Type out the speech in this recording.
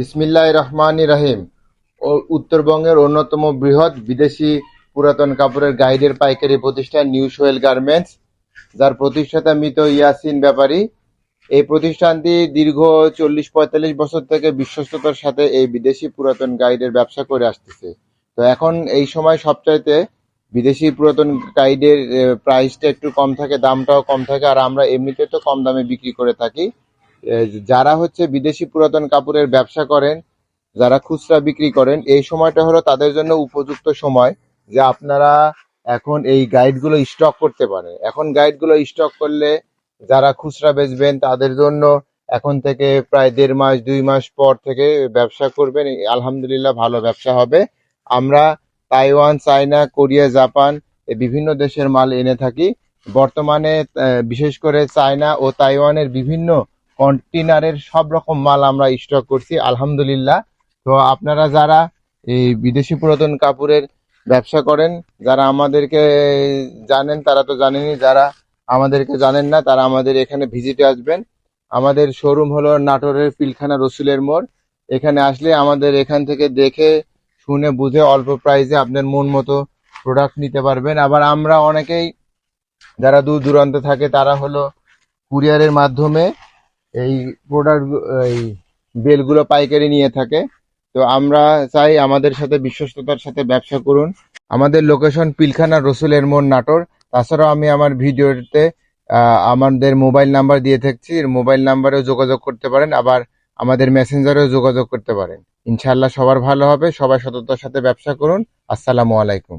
বিসমিল্লাহির রহমানির রহিম। উত্তরবঙ্গের অন্যতম বৃহৎ বিদেশি পুরাতন কাপড়ের গাইডের পাইকারি প্রতিষ্ঠান নিউ সোয়েল গার্মেন্টস, যার প্রতিষ্ঠাতা মৃত ইয়াসিন ব্যাপারী। এই প্রতিষ্ঠানটি দীর্ঘ 40-45 বছর থেকে বিশ্বস্ততার সাথে এই বিদেশি পুরাতন গাইডের ব্যবসা করে আসতেছে। তো এখন এই সময় সবচাইতে বিদেশি পুরাতন গাইডের প্রাইসটা একটু কম থাকে, দামটাও কম থাকে, আর আমরা এমনিতে তো কম দামে বিক্রি করে থাকি। যারা হচ্ছে বিদেশি পুরাতন কাপড়ের ব্যবসা করেন, যারা খুচরা বিক্রি করেন, এই সময়টা হলো তাদের জন্য উপযুক্ত সময় যে আপনারা এখন এই গাইডগুলো স্টক করতে পারেন। এখন গাইডগুলো স্টক করলে যারা খুচরা বেচবেন তাদের জন্য এখন থেকে প্রায় 1.5 মাস 2 মাস পর থেকে ব্যবসা করবেন, আলহামদুলিল্লাহ ভালো ব্যবসা হবে। আমরা তাইওয়ান, চায়না, কোরিয়া, জাপান এই বিভিন্ন দেশের মাল এনে থাকি। বর্তমানে বিশেষ করে চায়না ও তাইওয়ানের বিভিন্ন কন্টেনারের সব রকম মাল আমরা স্টক করছি, আলহামদুলিল্লাহ। তো আপনারা যারা এই বিদেশি পুরাতন কাপড়ের ব্যবসা করেন, যারা আমাদেরকে জানেন তারা তো জানেনই, যারা আমাদেরকে জানেন না তারা আমাদের এখানে ভিজিটে আসবেন। আমাদের শোরুম হলো নাটোরের পিলখানা রসুলের মোড়। এখানে আসলে আমাদের এখান থেকে দেখে শুনে বুঝে অল্প প্রাইসে আপনার মন মতো প্রোডাক্ট নিতে পারবেন। আবার আমরা অনেকেই যারা দূর দূরান্তে থাকে তারা হলো কুরিয়ারের মাধ্যমে এই প্রোডাক্ট, এই বেলগুলো পাইকারি নিয়ে থাকে। তো আমরা চাই আমাদের সাথে বিশ্বস্ততার সাথে ব্যবসা করুন। আমাদের লোকেশন পিলখানা রসুলের মোড়, নাটোর। তাছাড়াও আমি আমার ভিডিওতে আমাদের মোবাইল নাম্বার দিয়ে থাকছি, মোবাইল নাম্বারেও যোগাযোগ করতে পারেন, আবার আমাদের মেসেঞ্জারেও যোগাযোগ করতে পারেন। ইনশাআল্লাহ সবার ভালো হবে। সবাই সততার সাথে ব্যবসা করুন। আসসালামু আলাইকুম।